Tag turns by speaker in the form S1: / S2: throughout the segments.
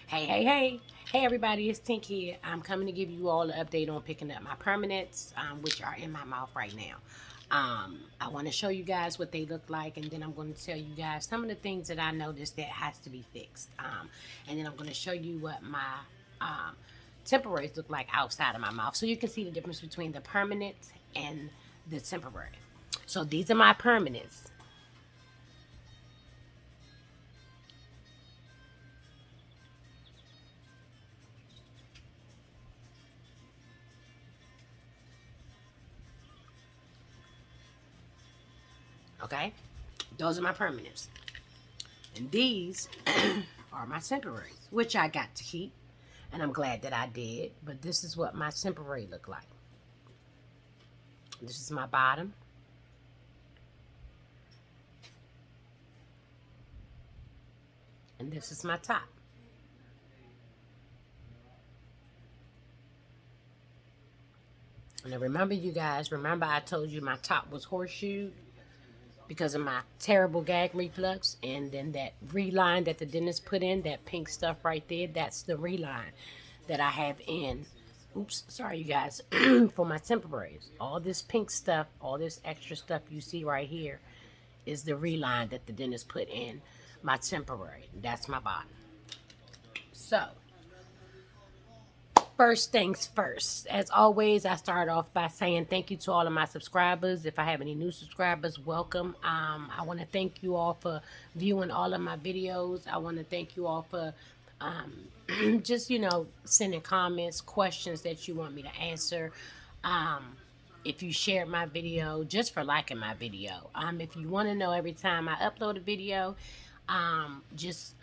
S1: Hey everybody, it's Tink here. I'm coming to give you all an update on picking up my permanents, which are in my mouth right now. I want to show you guys what they look like, and then I'm going to tell you guys some of the things that I noticed that has to be fixed. And then I'm going to show you what my temporaries look like outside of my mouth, so you can see the difference between the permanent and the temporary. So these are my permanents. Okay, those are my permanents. And these are my temporaries, which I got to keep. And I'm glad that I did. But this is what my temporary look like. This is my bottom. And this is my top. And remember, you guys, remember I told you my top was horseshoe because of my terrible gag reflux. And then that reline that the dentist put in, that pink stuff right there, that's the reline that I have in. Oops, sorry you guys, for my temporaries. All this pink stuff, all this extra stuff you see right here is the reline that the dentist put in my temporary. That's my bottom. So, first things first. As always, I start off by saying thank you to all of my subscribers. If I have any new subscribers, welcome. I want to thank you all for viewing all of my videos. I want to thank you all for just, sending comments, questions that you want me to answer. If you shared my video, just for liking my video. If you want to know every time I upload a video, just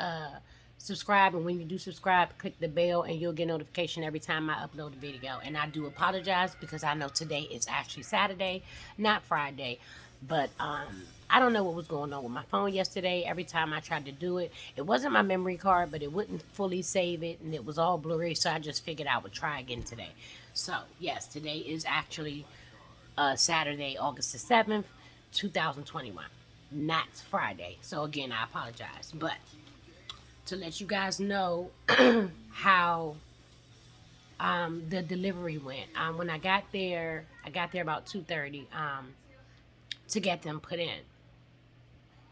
S1: subscribe, and when you do subscribe, click the bell and you'll get notification every time I upload a video. And I do apologize because I know today is actually Saturday, not Friday, but I don't know what was going on with my phone yesterday. Every time I tried to do it, it wasn't my memory card, but it wouldn't fully save it, and it was all blurry, so I just figured I would try again today. So yes, today is actually Saturday, August the 7th, 2021, not Friday. So again, I apologize, but to let you guys know how the delivery went. When I got there about 2:30 to get them put in.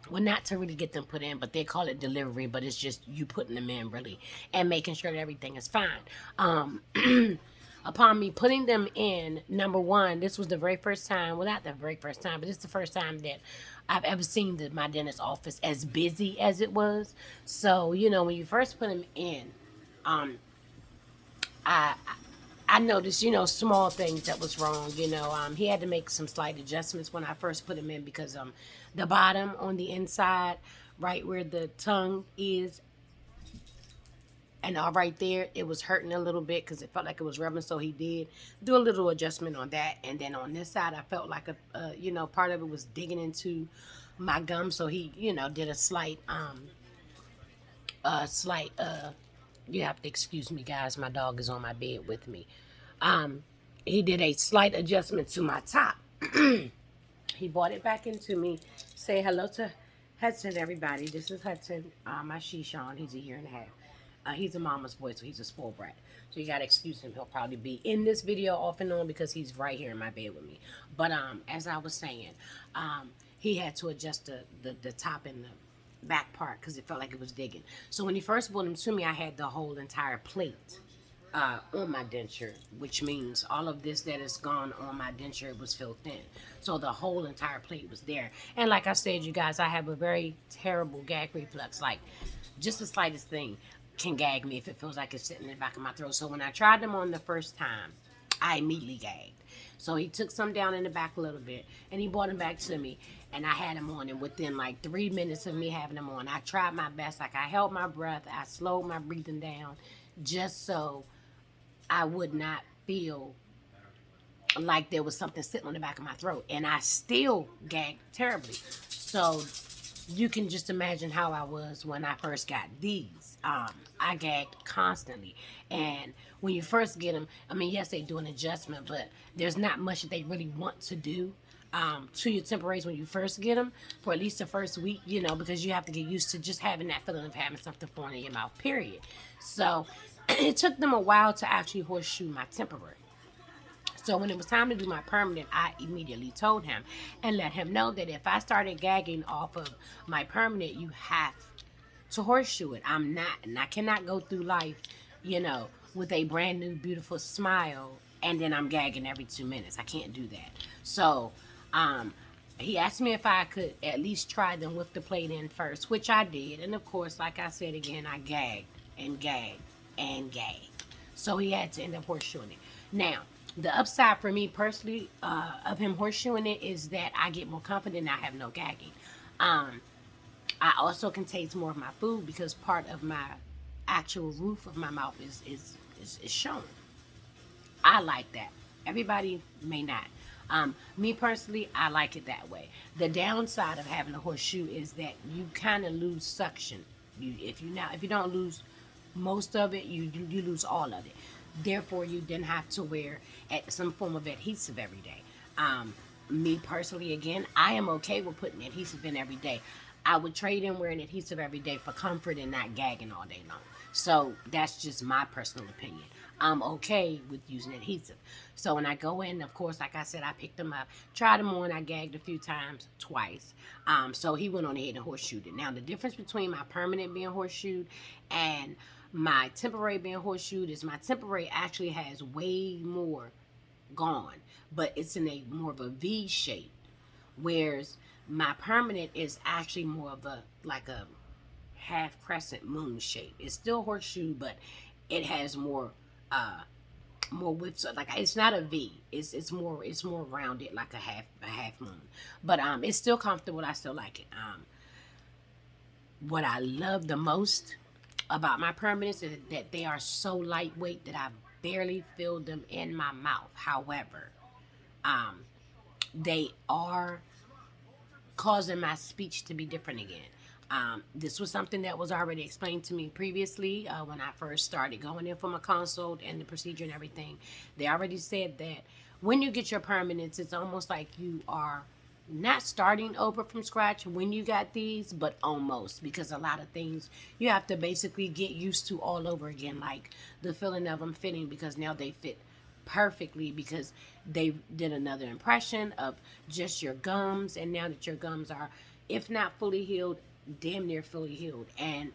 S1: Well, not to really get them put in, but they call it delivery, but it's just you putting them in really and making sure that everything is fine. Upon me putting them in, number one, this was the very first time, well, not the very first time, but it's the first time that I've ever seen my dentist's office as busy as it was. So, when you first put them in, I I noticed, small things that was wrong. He had to make some slight adjustments when I first put him in because the bottom on the inside, right where the tongue is, and right there, it was hurting a little bit because it felt like it was rubbing. So he did do a little adjustment on that, and then on this side, I felt like part of it was digging into my gum. So he, did a slight. You have to excuse me, guys. My dog is on my bed with me. Um, he did a slight adjustment to my top. He brought it back into me. Say hello to Hudson, everybody. This is Hudson, my Shishan. He's a year and a half. He's a mama's boy, so he's a spoiled brat. So you gotta excuse him. He'll probably be in this video off and on because he's right here in my bed with me. But as I was saying, he had to adjust the top and the back part because it felt like it was digging. So when he first brought him to me, I had the whole entire plate on my denture, which means all of this that is gone on my denture was filled in. So the whole entire plate was there. And like I said, you guys, I have a very terrible gag reflux. Like, just the slightest thing can gag me if it feels like it's sitting in the back of my throat. So when I tried them on the first time, I immediately gagged. So he took some down in the back a little bit, and he brought them back to me, and I had them on. And within like 3 minutes of me having them on, I tried my best. Like, I held my breath, I slowed my breathing down, just so I would not feel like there was something sitting on the back of my throat. And I still gagged terribly. So you can just imagine how I was when I first got these. I gagged constantly. And when you first get them, I mean, yes, they do an adjustment, but there's not much that they really want to do. to your temporaries when you first get them for at least the first week, because you have to get used to just having that feeling of having something foreign in your mouth, period. So it took them a while to actually horseshoe my temporary. So when it was time to do my permanent, I immediately told him and let him know that if I started gagging off of my permanent, you have to horseshoe it. I'm not, and I cannot go through life, with a brand new beautiful smile and then I'm gagging every 2 minutes. I can't do that. So, um, he asked me if I could at least try them with the plate in first, which I did. And of course, like I said again, I gagged and gagged and gagged. So he had to end up horseshoeing it. Now, the upside for me personally of him horseshoeing it is that I get more confident and I have no gagging. Um, I also can taste more of my food because part of my actual roof of my mouth is shown. I like that. Everybody may not. Me personally, I like it that way. The downside of having a horseshoe is that you kind of lose suction. If you don't lose most of it, you lose all of it. Therefore, you then have to wear some form of adhesive every day. Um, Me personally, again, I am okay with putting adhesive in every day. I would trade in wearing adhesive every day for comfort and not gagging all day long. So that's just my personal opinion. I'm okay with using adhesive. So when I go in, of course, like I said, I picked them up, tried them on, I gagged a few times, twice. So he went on ahead and horseshoed it. Now the difference between my permanent being horseshoed and my temporary being horseshoed is my temporary actually has way more gone, but it's in a more of a V shape, whereas my permanent is actually more of a like a half crescent moon shape. It's still horseshoe, but it has uh more width. So like it's not a V. It's more rounded like a half moon. But it's still comfortable. I still like it. What I love the most about my permanents is that they are so lightweight that I barely feel them in my mouth. However, um, they are causing my speech to be different again. This was something that was already explained to me previously when I first started going in for my consult and the procedure and everything. They already said that when you get your permanents, it's almost like you are not starting over from scratch when you got these, but almost, because a lot of things you have to basically get used to all over again, like the feeling of them fitting, because now they fit perfectly because they did another impression of just your gums, and now that your gums are, if not fully healed, damn near fully healed, and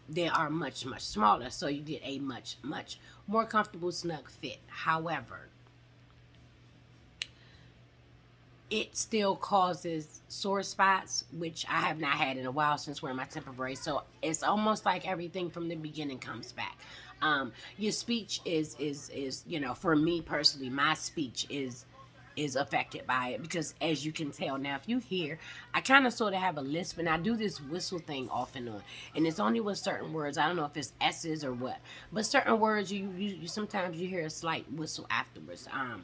S1: they are much much smaller, so you get a much much more comfortable snug fit. However, it still causes sore spots, which I have not had in a while since wearing my temporary. So it's almost like everything from the beginning comes back. Your speech is for me personally, my speech is affected by it because, as you can tell now, if you hear, I kind of sort of have a lisp, and I do this whistle thing off and on, and it's only with certain words. I don't know if it's s's or what, but certain words you sometimes you hear a slight whistle afterwards. I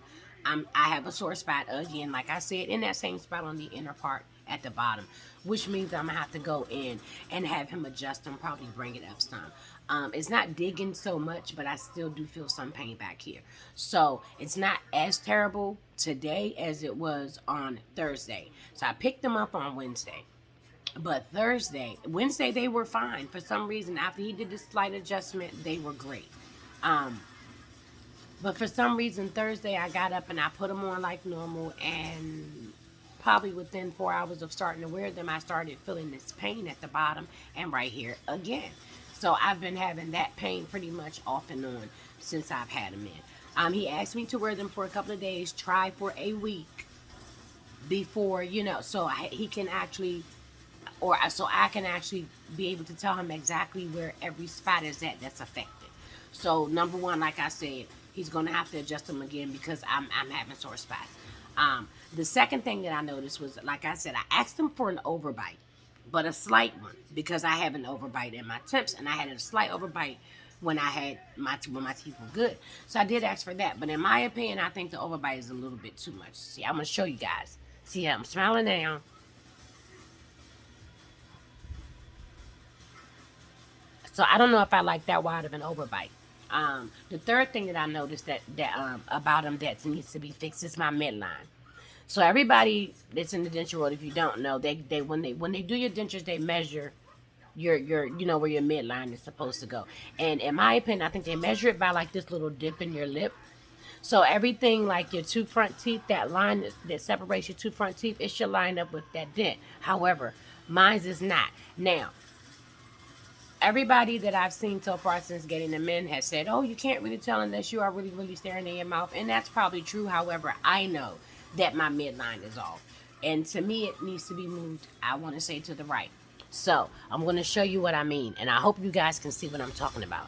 S1: have a sore spot again, like I said, in that same spot on the inner part at the bottom, which means I'm gonna have to go in and have him adjust and probably bring it up some. It's not digging so much, but I still do feel some pain back here. So it's not as terrible today as it was on Thursday. So I picked them up on Wednesday. But Wednesday, they were fine. For some reason, after he did this slight adjustment, they were great. Um, but for some reason, Thursday I got up and I put them on like normal, and probably within 4 hours of starting to wear them, I started feeling this pain at the bottom and right here again. So I've been having that pain pretty much off and on since I've had them in. He asked me to wear them for a couple of days, try for a week before, he can actually, or so I can actually be able to tell him exactly where every spot is at that's affected. So number one, like I said, he's gonna have to adjust them again because I'm having sore spots. The second thing that I noticed was, like I said, I asked him for an overbite, but a slight one, because I have an overbite in my temps, and I had a slight overbite when I had when my teeth were good. So I did ask for that, but in my opinion, I think the overbite is a little bit too much. See, I'm gonna show you guys. See, I'm smiling now. So I don't know if I like that wide of an overbite. The third thing that I noticed that about him that needs to be fixed is my midline. So everybody that's in the denture world, if you don't know, they when they do your dentures, they measure your where your midline is supposed to go. And in my opinion, I think they measure it by like this little dip in your lip. So everything like your two front teeth, that line that separates your two front teeth, it should line up with that dent. However, mine's is not. Now, everybody that I've seen so far since getting them in has said, "Oh, you can't really tell unless you are really, really staring in your mouth," and that's probably true. However, I know that my midline is off, and to me, it needs to be moved. I want to say to the right. So I'm going to show you what I mean, and I hope you guys can see what I'm talking about.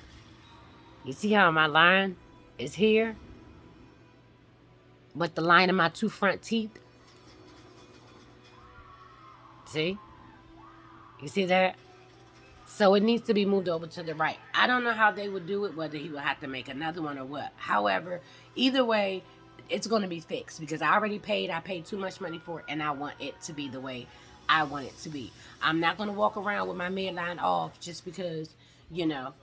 S1: You see how my line is here, but the line of my two front teeth. See, you see that? So it needs to be moved over to the right. I don't know how they would do it, whether he would have to make another one or what. However, either way, it's going to be fixed because I already paid. I paid too much money for it, and I want it to be the way I want it to be. I'm not going to walk around with my midline off just because, you know,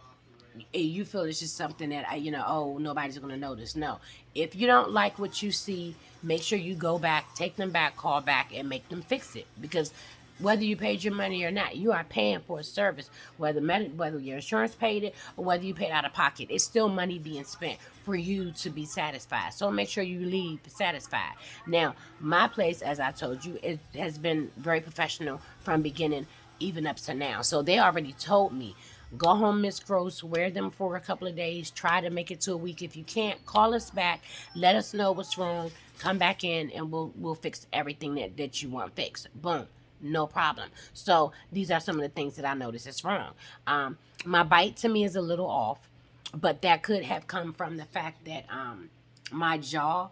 S1: you feel it's just something that oh, nobody's going to notice. No. If you don't like what you see, make sure you go back, take them back, call back, and make them fix it. Because whether you paid your money or not, you are paying for a service. Whether your insurance paid it or whether you paid out of pocket, it's still money being spent for you to be satisfied. So make sure you leave satisfied. Now, my place, as I told you, it has been very professional from beginning even up to now. So they already told me, go home, Miss Gross, wear them for a couple of days, try to make it to a week. If you can't, call us back, let us know what's wrong, come back in, and we'll fix everything that you want fixed. Boom. No problem. So these are some of the things that I noticed is wrong. My bite to me is a little off, but that could have come from the fact that my jaw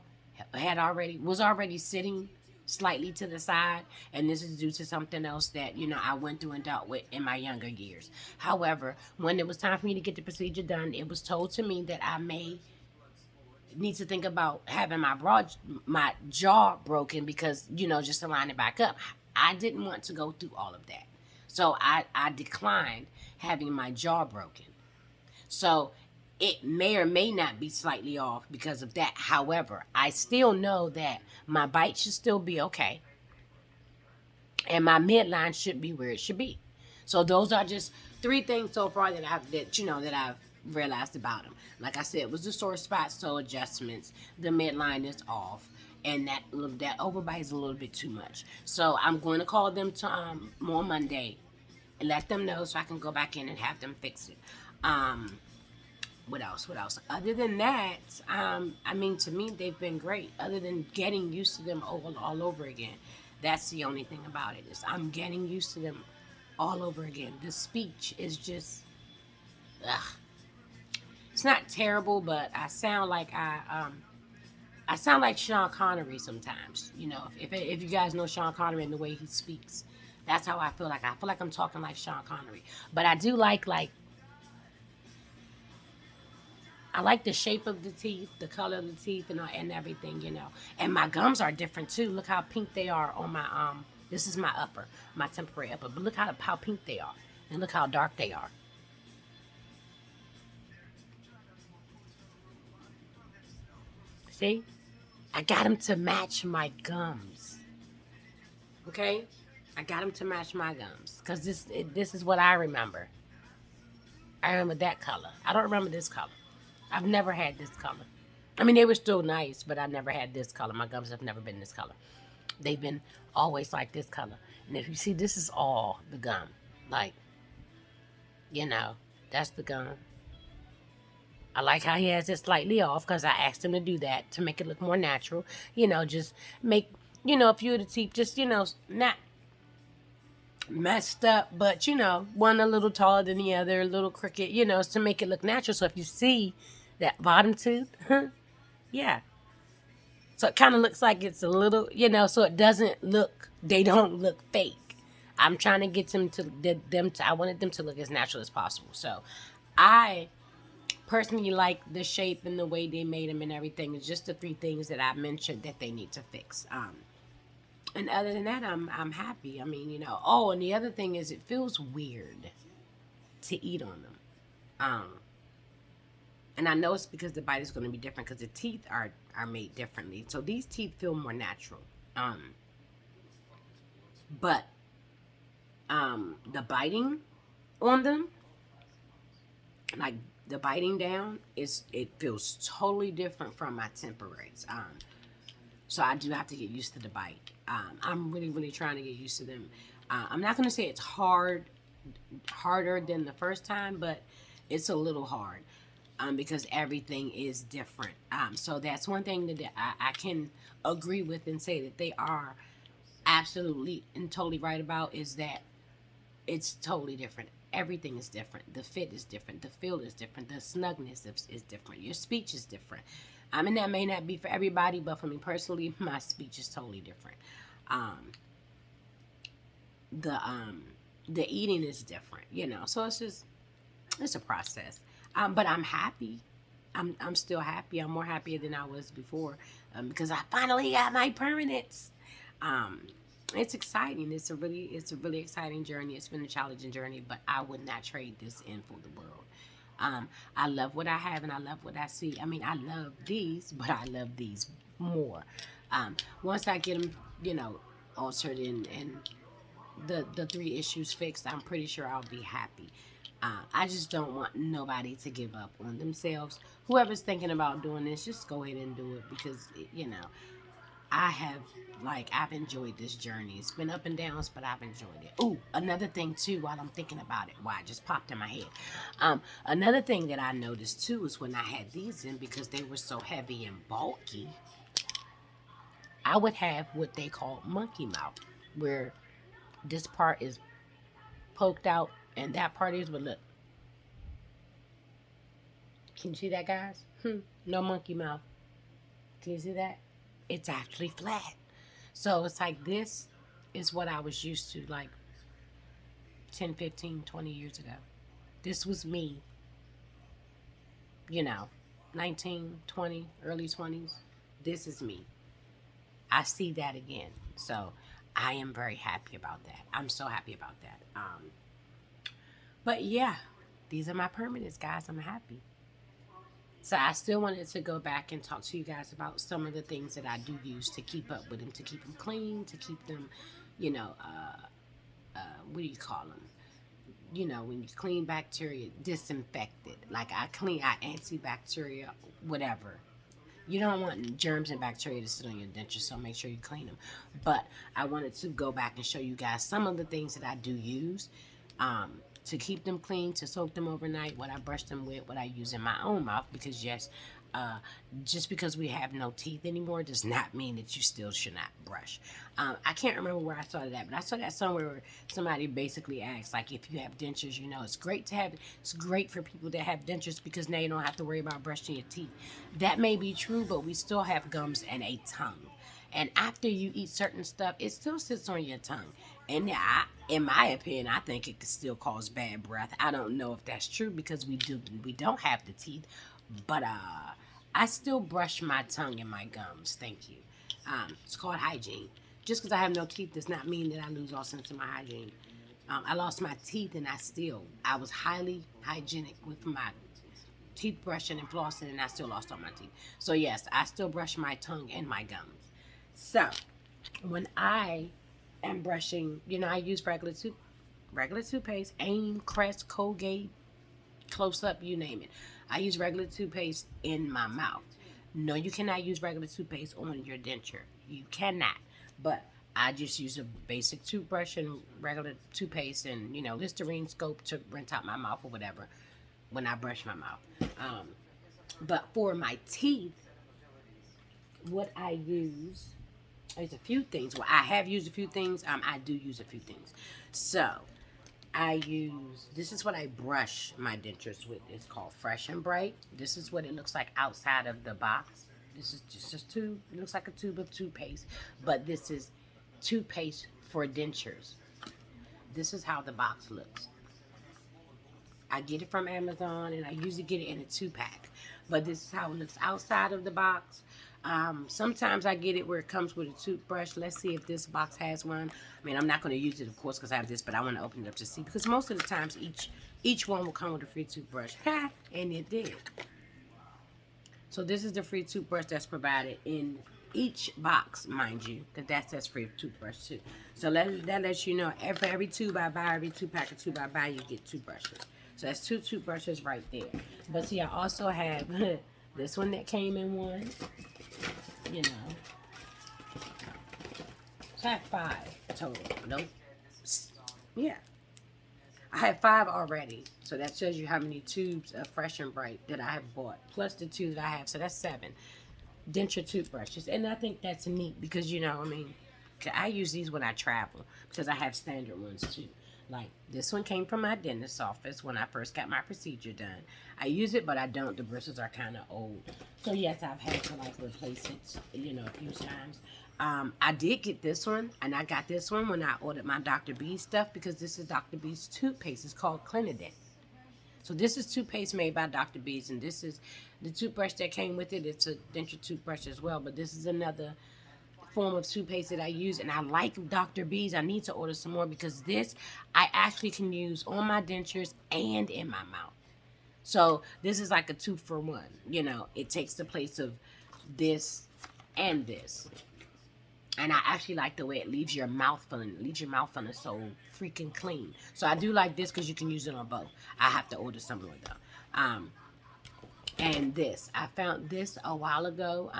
S1: was already sitting slightly to the side, and this is due to something else that I went through and dealt with in my younger years. However, when it was time for me to get the procedure done, it was told to me that I may need to think about having my jaw broken because just to line it back up. I didn't want to go through all of that, so I declined having my jaw broken. So it may or may not be slightly off because of that. However, I still know that my bite should still be okay, and my midline should be where it should be. So those are just three things so far that I've realized about them. Like I said, it was the sore spots, so adjustments. The midline is off, and that overbite is a little bit too much. So I'm going to call them to on Monday and let them know so I can go back in and have them fix it. What else? What else? Other than that, I mean, to me, they've been great. Other than getting used to them all over again, that's the only thing about it is I'm getting used to them all over again. The speech is just, ugh. It's not terrible, but I sound like Sean Connery sometimes. If you guys know Sean Connery and the way he speaks, that's how I feel like. I feel like I'm talking like Sean Connery, but I do like I like the shape of the teeth, the color of the teeth, and everything. And my gums are different too. Look how pink they are on my This is my upper, my temporary upper. But look how pink they are, and look how dark they are. See, I got them to match my gums. Okay, I got them to match my gums because this is what I remember. I remember that color. I don't remember this color. I've never had this color. I mean, they were still nice, but I never had this color. My gums have never been this color. They've been always like this color. And if you see, this is all the gum. Like, that's the gum. I like how he has it slightly off because I asked him to do that to make it look more natural. Just make, a few of the teeth just, not messed up, but one a little taller than the other, a little crooked, to make it look natural. So if you see that bottom tooth, yeah. So it kind of looks like it's a little, so it doesn't look, they don't look fake. I'm trying to get I wanted them to look as natural as possible. So I personally like the shape and the way they made them and everything. It's just the three things that I mentioned that they need to fix. And other than that, I'm happy. I mean, Oh, and the other thing is, it feels weird to eat on them. And I know it's because the bite is going to be different because the teeth are made differently. So these teeth feel more natural. Um, but the biting on them, like the biting down, it feels totally different from my temporaries. So I do have to get used to the bite. I'm really, really trying to get used to them. I'm not going to say it's harder than the first time, but it's a little hard because everything is different. So that's one thing that I can agree with and say that they are absolutely and totally right about is that it's totally different. Everything is different. The fit is different. The feel is different. The snugness is different. Your speech is different. I mean, that may not be for everybody, but for me personally, my speech is totally different. Um, the um, the eating is different, you know. So it's a process. But I'm happy. I'm still happy. I'm more happier than I was before because I finally got my permanents. Um, it's exciting. It's a really exciting journey. It's been a challenging journey, but I would not trade this in for the world. I love what I have and I love what I see. I mean, I love these, but I love these more. Once I get them, you know, altered and the three issues fixed, I'm pretty sure I'll be happy. I just don't want nobody to give up on themselves. Whoever's thinking about doing this, just go ahead and do it because, you know, I have, like, I've enjoyed this journey. It's been up and downs, but I've enjoyed it. Ooh, another thing, too, while I'm thinking about it, why it just popped in my head. Another thing that I noticed, too, is when I had these in, because they were so heavy and bulky, I would have what they call monkey mouth, where this part is poked out and that part is, but look, can you see that, guys? No monkey mouth. Can you see that? It's actually flat. So it's like this is what I was used to like 10, 15, 20 years ago. This was me, you know, 19, 20, early 20s. This is me. I see that again. So I am very happy about that. I'm so happy about that. But yeah, these are my permanents, guys. I'm happy. So I still wanted to go back and talk to you guys about some of the things that I do use to keep up with them, to keep them clean, to keep them, you know, what do you call them? You know, when you clean bacteria, disinfected. Like I antibacterial, whatever. You don't want germs and bacteria to sit on your dentures, so make sure you clean them. But I wanted to go back and show you guys some of the things that I do use to keep them clean, to soak them overnight, what I brush them with, what I use in my own mouth. Because yes, uh, just because we have no teeth anymore does not mean that you still should not brush. I can't remember where I saw that, but I saw that somewhere where somebody basically asked, like, if you have dentures, you know, it's great for people that have dentures because now you don't have to worry about brushing your teeth. That may be true, but we still have gums and a tongue. And after you eat certain stuff, it still sits on your tongue. And in my opinion, I think it could still cause bad breath. I don't know if that's true because we don't have the teeth, but I still brush my tongue and my gums. Thank you. It's called hygiene. Just because I have no teeth does not mean that I lose all sense of my hygiene. I lost my teeth and I was highly hygienic with my teeth brushing and flossing, and I still lost all my teeth. So yes, I still brush my tongue and my gums. So when I am brushing, you know, I use regular toothpaste, Aim, Crest, Colgate, Close Up, you name it. I use regular toothpaste in my mouth. No, you cannot use regular toothpaste on your denture. You cannot. But I just use a basic toothbrush and regular toothpaste and, you know, Listerine scope to rinse out my mouth or whatever when I brush my mouth. But for my teeth, what I use, there's a few things. Well, I have used a few things. I do use a few things. So this is what I brush my dentures with. It's called Fresh and Bright. This is what it looks like outside of the box. This is just a tube. It looks like a tube of toothpaste, but this is toothpaste for dentures. This is how the box looks. I get it from Amazon, and I usually get it in a 2-pack. But this is how it looks outside of the box. Sometimes I get it where it comes with a toothbrush. Let's see if this box has one. I mean, I'm not going to use it, of course, because I have this, but I want to open it up to see. Because most of the times, each one will come with a free toothbrush. And it did. So this is the free toothbrush that's provided in each box, mind you, because that says free toothbrush too. So that lets you know for every tube I buy, every 2-pack of tube I buy, you get toothbrushes. So that's 2 toothbrushes right there. But see, I also have this one that came in one, you know. So I have 5 total. Nope. Yeah. I have 5 already. So that shows you how many tubes of Fresh and Bright that I have bought. Plus the 2 that I have. So that's 7 denture toothbrushes. And I think that's neat because, you know, I mean, I use these when I travel because I have standard ones too. Like this one came from my dentist's office when I first got my procedure done. I use it, but I don't. The bristles are kind of old. So yes, I've had to like replace it, you know, a few times. I did get this one, and I got this one when I ordered my Dr. B's stuff because this is Dr. B's toothpaste. It's called Clinident. So this is toothpaste made by Dr. B's, and this is the toothbrush that came with it. It's a denture toothbrush as well, but this is another form of toothpaste that I use, and I like Dr. B's. I need to order some more because this I actually can use on my dentures and in my mouth. So this is like a 2-for-1. You know, it takes the place of this and this. And I actually like the way it leaves your mouth feeling so freaking clean. So I do like this because you can use it on both. I have to order some more though. And this, I found this a while ago.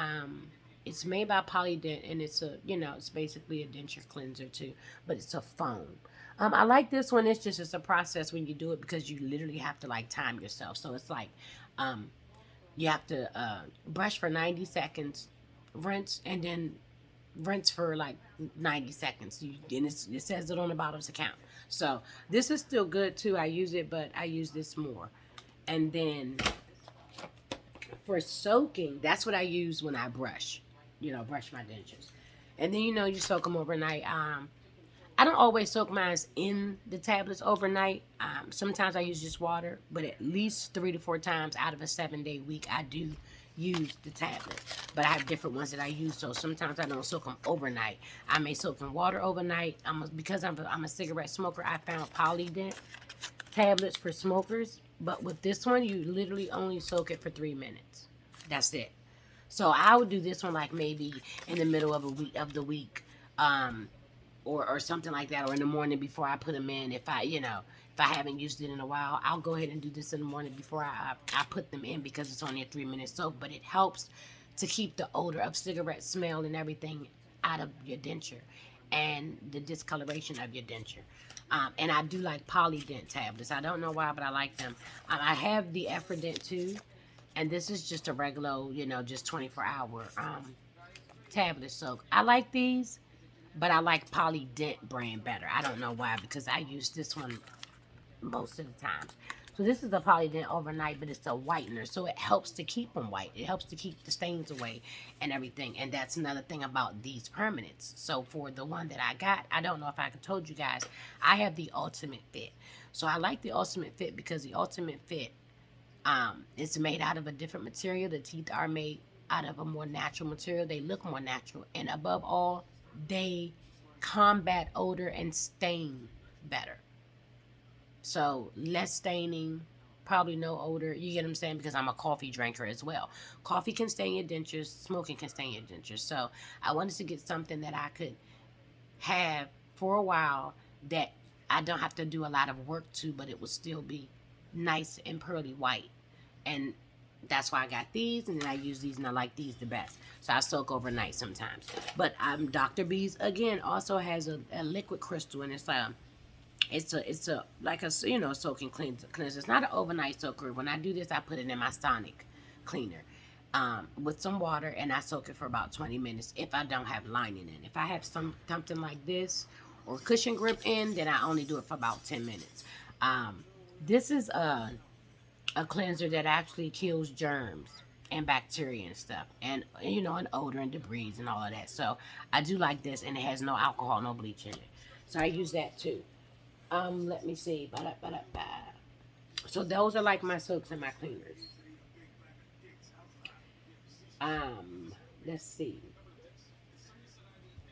S1: It's made by Polydent, and it's a, you know, it's basically a denture cleanser too, but it's a foam. I like this one. It's a process when you do it because you literally have to like time yourself. So it's like, you have to brush for 90 seconds, rinse, and then rinse for like 90 seconds. And it says it on the bottom to count. So this is still good too. I use it, but I use this more. And then for soaking, that's what I use when I brush, you know, brush my dentures. And then, you know, you soak them overnight. I don't always soak mine in the tablets overnight. Sometimes I use just water, but at least 3 to 4 times out of a 7-day week, I do use the tablet. But I have different ones that I use, so sometimes I don't soak them overnight. I may soak in water overnight. Because I'm a cigarette smoker, I found Polydent tablets for smokers. But with this one, you literally only soak it for 3 minutes. That's it. So I would do this one like maybe in the middle of the week, or something like that, or in the morning before I put them in. If I haven't used it in a while, I'll go ahead and do this in the morning before I put them in because it's only a 3-minute soak. But it helps to keep the odor of cigarette smell and everything out of your denture and the discoloration of your denture. And I do like Polydent tablets. I don't know why, but I like them. I have the Effordent too, and this is just a regular, you know, just 24-hour tablet soak. I like these, but I like Polydent brand better. I don't know why, because I use this one most of the time. So this is a Polydent overnight, but it's a whitener, so it helps to keep them white. It helps to keep the stains away and everything. And that's another thing about these permanents. So for the one that I got, I don't know if I told you guys, I have the Ultimate Fit. So I like the Ultimate Fit because the Ultimate Fit, it's made out of a different material. The teeth are made out of a more natural material. They look more natural, and above all, they combat odor and stain better. So less staining, probably no odor. You get what I'm saying? Because I'm a coffee drinker as well. Coffee can stain your dentures. Smoking can stain your dentures. So I wanted to get something that I could have for a while that I don't have to do a lot of work to, but it would still be nice and pearly white. And that's why I got these, and then I use these, and I like these the best. So I soak overnight sometimes. But Dr. B's, again, also has a liquid crystal, and it's like a, you know, soaking cleanser. It's not an overnight soaker. When I do this, I put it in my Sonic cleaner with some water, and I soak it for about 20 minutes if I don't have lining in. If I have something like this or cushion grip in, then I only do it for about 10 minutes. This is a cleanser that actually kills germs and bacteria and stuff, and, you know, and odor and debris and all of that. So I do like this, and it has no alcohol, no bleach in it. So I use that too. Let me see. So those are like my soaks and my cleaners. Let's see.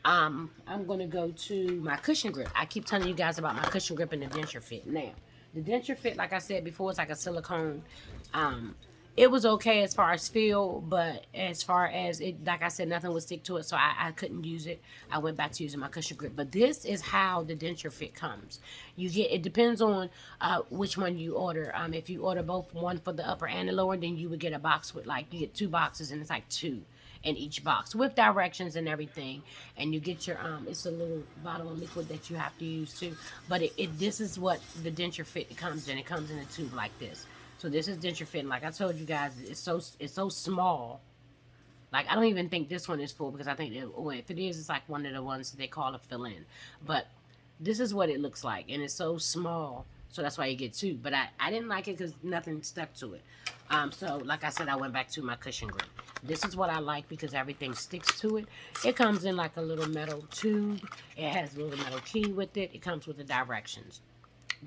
S1: I'm gonna go to my cushion grip. I keep telling you guys about my cushion grip and the denture fit. Now, the denture fit, like I said before, it's like a silicone. It was okay as far as feel, but as far as it, like I said, nothing would stick to it, so I couldn't use it. I went back to using my cushion grip. But this is how the denture fit comes. You get, it depends on which one you order. If you order both, one for the upper and the lower, then you would get a box with, like, you get 2 boxes, and it's like 2 in each box with directions and everything. And you get your it's a little bottle of liquid that you have to use too. But this is what the denture fit comes in. It comes in a tube like this. So this is denture fitting. Like I told you guys, it's so small. Like, I don't even think this one is full, because I think that, well, if it is, it's like one of the ones that they call a fill in. But this is what it looks like, and it's so small. So that's why you get 2. But I didn't like it because nothing stuck to it. So like I said, I went back to my cushion grip. This is what I like because everything sticks to it. It comes in like a little metal tube. It has a little metal key with it. It comes with the directions.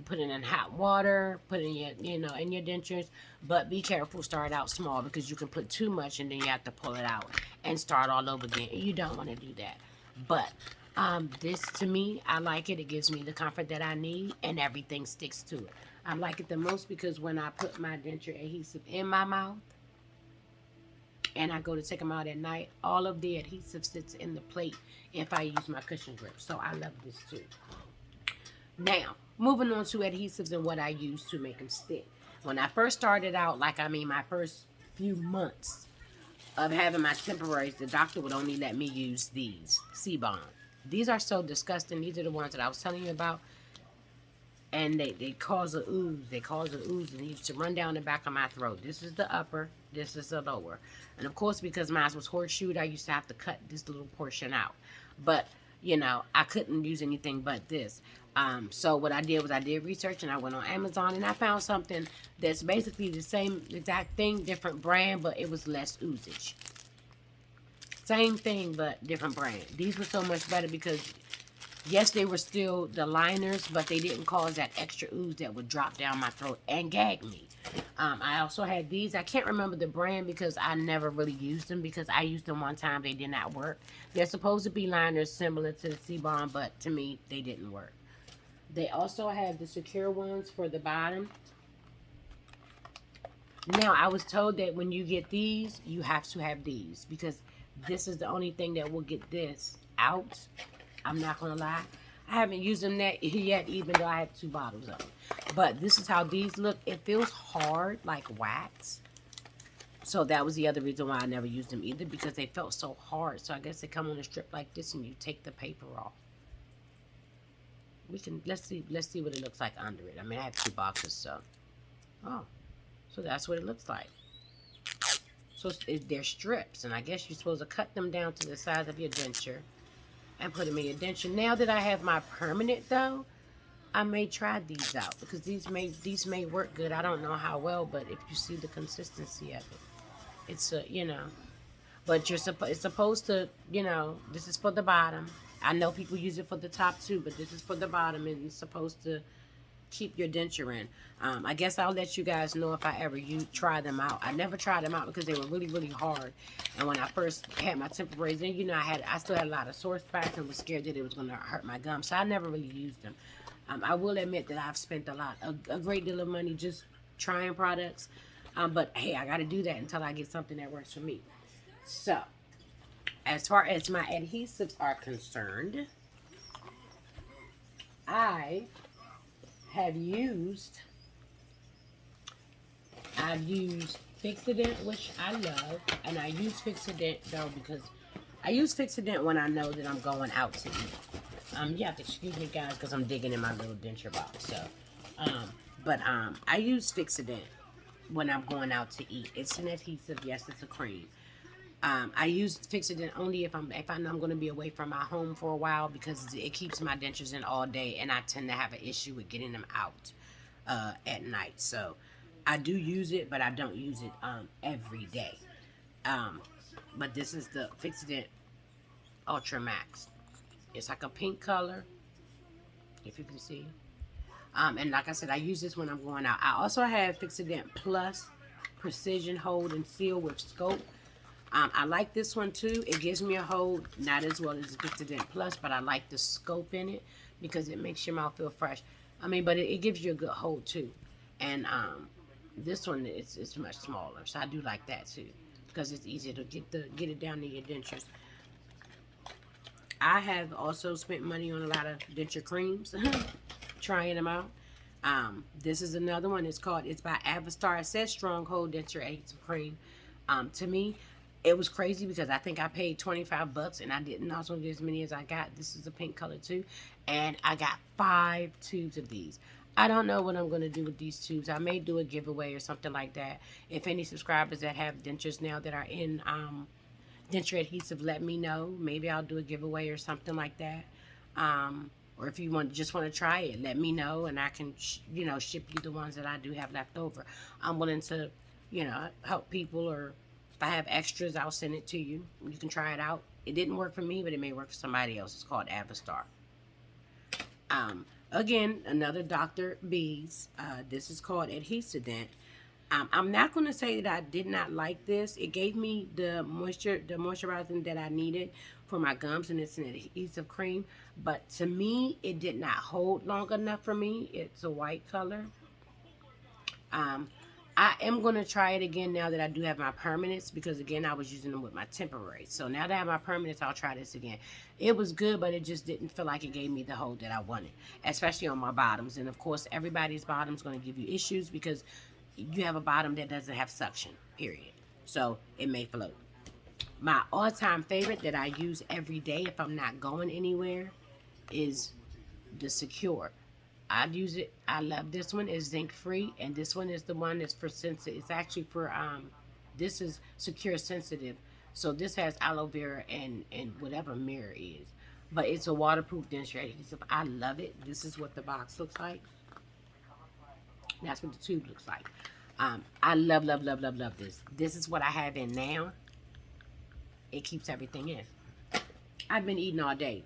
S1: Put it in hot water, put it in your, in your dentures, but be careful, start out small, because you can put too much and then you have to pull it out and start all over again. You don't want to do that. But this, to me, I like it. It gives me the comfort that I need, and everything sticks to it. I like it the most because when I put my denture adhesive in my mouth and I go to take them out at night, all of the adhesive sits in the plate if I use my cushion grip. So I love this too. Now, moving on to adhesives and what I use to make them stick. When I first started out, my first few months of having my temporaries, the doctor would only let me use these, C-Bond. These are so disgusting. These are the ones that I was telling you about. And they cause a ooze. They cause an ooze, and it used to run down the back of my throat. This is the upper. This is the lower. And of course, because mine was horseshoed, I used to have to cut this little portion out. But, I couldn't use anything but this. So what I did was I did research, and I went on Amazon, and I found something that's basically the same exact thing, different brand, but it was less oozage. Same thing, but different brand. These were so much better because, yes, they were still the liners, but they didn't cause that extra ooze that would drop down my throat and gag me. I also had these. I can't remember the brand because I never really used them, because I used them one time. They did not work. They're supposed to be liners similar to the C-Bond, but to me, they didn't work. They also have the secure ones for the bottom. Now, I was told that when you get these, you have to have these, because this is the only thing that will get this out. I'm not going to lie. I haven't used them yet, even though I have 2 bottles of them. But this is how these look. It feels hard, like wax. So that was the other reason why I never used them either, because they felt so hard. So I guess they come on a strip like this, and you take the paper off. Let's see what it looks like under it. I mean, I have 2 boxes, so. Oh, so that's what it looks like. So they're strips, and I guess you're supposed to cut them down to the size of your denture and put them in your denture. Now that I have my permanent, though, I may try these out, because these may work good. I don't know how well, but if you see the consistency of it, it's but it's supposed to, this is for the bottom. I know people use it for the top too, but this is for the bottom, and it's supposed to keep your denture in. I guess I'll let you guys know if I ever try them out. I never tried them out because they were really, really hard. And when I first had my temporaries in, I still had a lot of sore spots and was scared that it was going to hurt my gums. So I never really used them. I will admit that I've spent a great deal of money just trying products. But hey, I got to do that until I get something that works for me. So, as far as my adhesives are concerned, I've used Fixodent, which I love, and I use Fixodent though because I use Fixodent when I know that I'm going out to eat. You have to excuse me, guys, because I'm digging in my little denture box. So, I use Fixodent when I'm going out to eat. It's an adhesive, yes, it's a cream. I use Fixodent only if I know I'm going to be away from my home for a while, because it keeps my dentures in all day, and I tend to have an issue with getting them out at night. So I do use it, but I don't use it every day. But this is the Fixodent Ultra Max. It's like a pink color, if you can see. And like I said, I use this when I'm going out. I also have Fixodent Plus Precision Hold and Seal with Scope. I like this one too. It gives me a hold, not as well as the Fixodent Plus, but I like the scope in it because it makes your mouth feel fresh. But it gives you a good hold too. And This one is much smaller, so I do like that too, because it's easier to get it down to your dentures. I have also spent money on a lot of denture creams, trying them out. This is another one. It's by Avastar. It says Stronghold Denture Adhesive Cream. To me, it was crazy because I think I paid $25 and I didn't also get as many as I got. This is a pink color too, and I got 5 tubes of these. I don't know what I'm going to do with these tubes. I may do a giveaway or something like that. If any subscribers that have dentures now that are in denture adhesive, let me know. Maybe I'll do a giveaway or something like that. Or if you just want to try it, let me know, and I can ship you the ones that I do have left over. I'm willing to help people, or if I have extras, I'll send it to you. You can try it out. It didn't work for me, but it may work for somebody else. It's called Avastar. Again, another Dr. B's. This is called Adhesident. I'm not going to say that I did not like this. It gave me the moisturizing that I needed for my gums, and it's an adhesive cream. But to me, it did not hold long enough for me. It's a white color. I am going to try it again now that I do have my permanents, because again, I was using them with my temporary. So now that I have my permanents, I'll try this again. It was good, but it just didn't feel like it gave me the hold that I wanted, especially on my bottoms. And of course, everybody's bottom's going to give you issues because you have a bottom that doesn't have suction, period. So it may float. My all-time favorite that I use every day if I'm not going anywhere is the Secure. I use it. I love this one. It's zinc free, and this one is the one that's for sensitive. It's actually for this is Secure Sensitive. So this has aloe vera and whatever mirror is, but it's a waterproof denture adhesive. I love it. This is what the box looks like. That's what the tube looks like. I love, love, love, love, love this. This is what I have in now. It keeps everything in. I've been eating all day.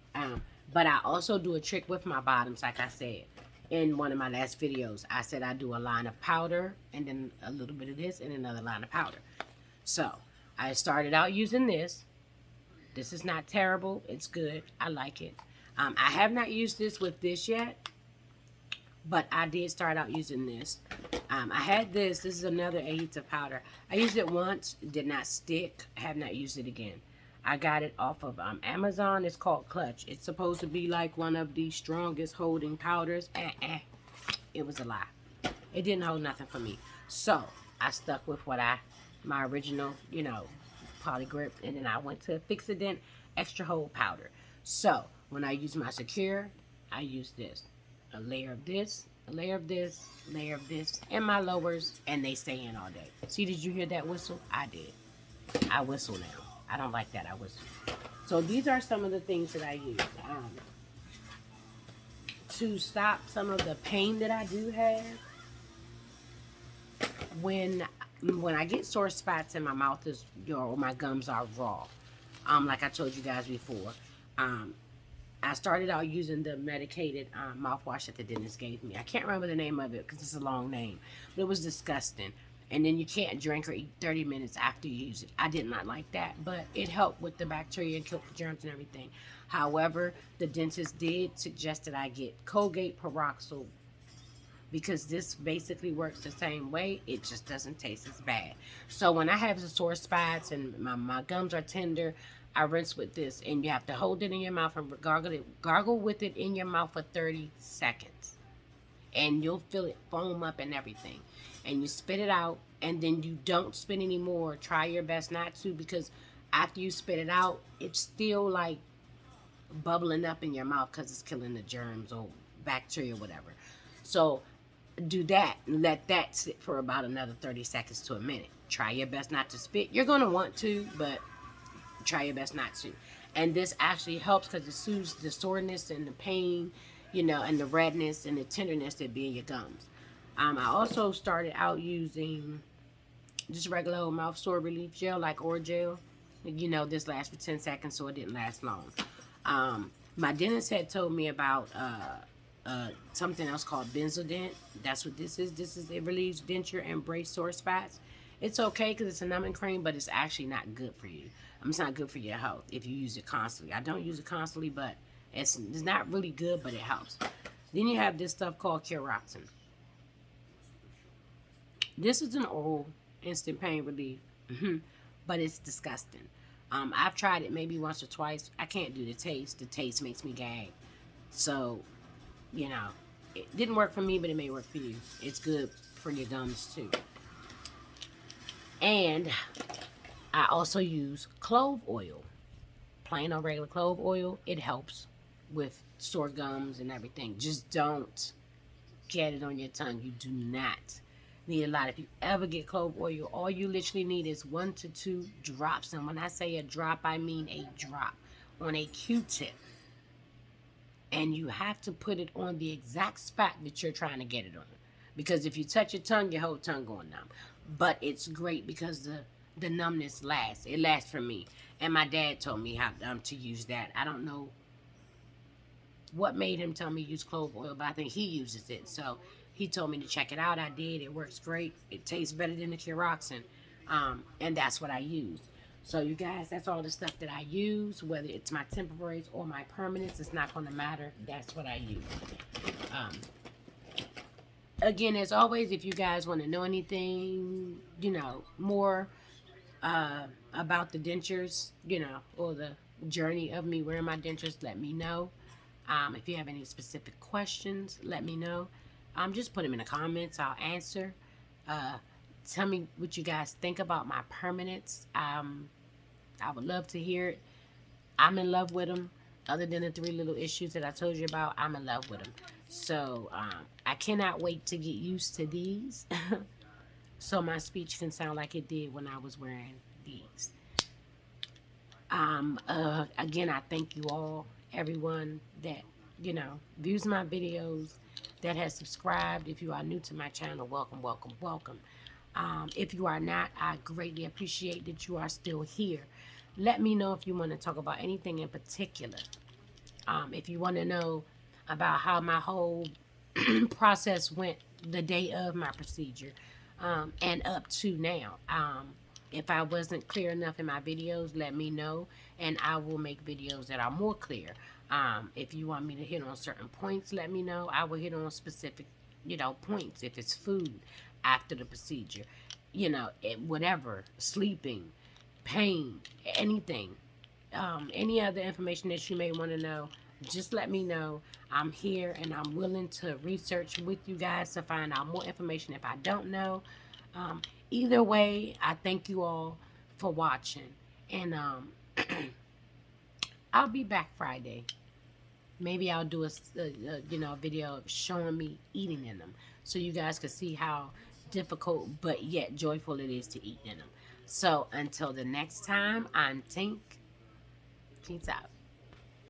S1: But I also do a trick with my bottoms, like I said in one of my last videos. I said I do a line of powder and then a little bit of this and another line of powder. So I started out using this. This is not terrible. It's good. I like it. I have not used this with this yet, but I did start out using this. I had this. This is another adhesive powder. I used it once. It did not stick. I have not used it again. I got it off of Amazon. It's called Clutch. It's supposed to be like one of the strongest holding powders. It was a lie. It didn't hold nothing for me. So I stuck with my original, Poly Grip, and then I went to Fixodent Extra Hold Powder. So when I use my Secure, I use this. A layer of this, a layer of this, a layer of this, and my lowers, and they stay in all day. See, did you hear that whistle? I did. I whistle now. I don't like that. I whistle. So these are some of the things that I use to stop some of the pain that I do have when I get sore spots and my mouth is, or my gums are raw. Like I told you guys before. I started out using the medicated mouthwash that the dentist gave me. I can't remember the name of it because it's a long name, but it was disgusting. And then you can't drink or eat 30 minutes after you use it. I did not like that, but it helped with the bacteria and killed the germs and everything. However, the dentist did suggest that I get Colgate Peroxide, because this basically works the same way. It just doesn't taste as bad. So when I have the sore spots and my gums are tender, I rinse with this, and you have to hold it in your mouth and gargle with it in your mouth for 30 seconds. And you'll feel it foam up and everything. And you spit it out, and then you don't spit anymore. Try your best not to, because after you spit it out, it's still like bubbling up in your mouth because it's killing the germs or bacteria or whatever. So do that and let that sit for about another 30 seconds to a minute. Try your best not to spit. You're going to want to, but try your best not to. And this actually helps because it soothes the soreness and the pain, and the redness and the tenderness that be in your gums. I also started out using just regular old mouth sore relief gel, like Orajel. This lasts for 10 seconds, so it didn't last long. My dentist had told me about something else called Benzodent. That's what this is. It relieves denture and brace sore spots. It's okay because it's a numbing cream, but it's actually not good for you. It's not good for your health if you use it constantly. I don't use it constantly, but it's not really good, but it helps. Then you have this stuff called Keratin. This is an old instant pain relief, but it's disgusting. I've tried it maybe once or twice. I can't do the taste. The taste makes me gag. So, you know, it didn't work for me, but it may work for you. It's good for your gums too. And I also use clove oil, plain or regular clove oil. It helps with sore gums and everything. Just don't get it on your tongue. You do not need a lot. If you ever get clove oil, all you literally need is 1 to 2 drops. And when I say a drop, I mean a drop on a Q-tip. And you have to put it on the exact spot that you're trying to get it on. Because if you touch your tongue, your whole tongue going numb. But it's great because the numbness lasts. It lasts for me. And my dad told me how to use that. I don't know what made him tell me to use clove oil, but I think he uses it. So he told me to check it out. I did. It works great. It tastes better than the Koroxen. And that's what I use. So you guys, that's all the stuff that I use, whether it's my temporaries or my permanents. It's not going to matter. That's what I use. Um, Again, as always, if you guys want to know anything, more about the dentures, or the journey of me wearing my dentures, let me know. If you have any specific questions, let me know. Just put them in the comments. I'll answer. Uh, Tell me what you guys think about my permanents. I would love to hear it. I'm in love with them. Other than the 3 little issues that I told you about, I'm in love with them. So I cannot wait to get used to these, so my speech can sound like it did when I was wearing these. Again, I thank you all, everyone that views my videos, that has subscribed. If you are new to my channel, welcome, welcome, welcome. If you are not, I greatly appreciate that you are still here. Let me know if you want to talk about anything in particular. If you want to know about how my whole process went the day of my procedure, and up to now. If I wasn't clear enough in my videos, let me know, and I will make videos that are more clear. If you want me to hit on certain points, let me know. I will hit on specific, points. If it's food after the procedure, whatever, sleeping, pain, anything, any other information that you may want to know, just let me know. I'm here and I'm willing to research with you guys to find out more information if I don't know. Um, Either way, I thank you all for watching. And I'll be back Friday. Maybe I'll do a video of showing me eating in them, so you guys can see how difficult but yet joyful it is to eat in them. So until the next time, I'm Tink. Peace out.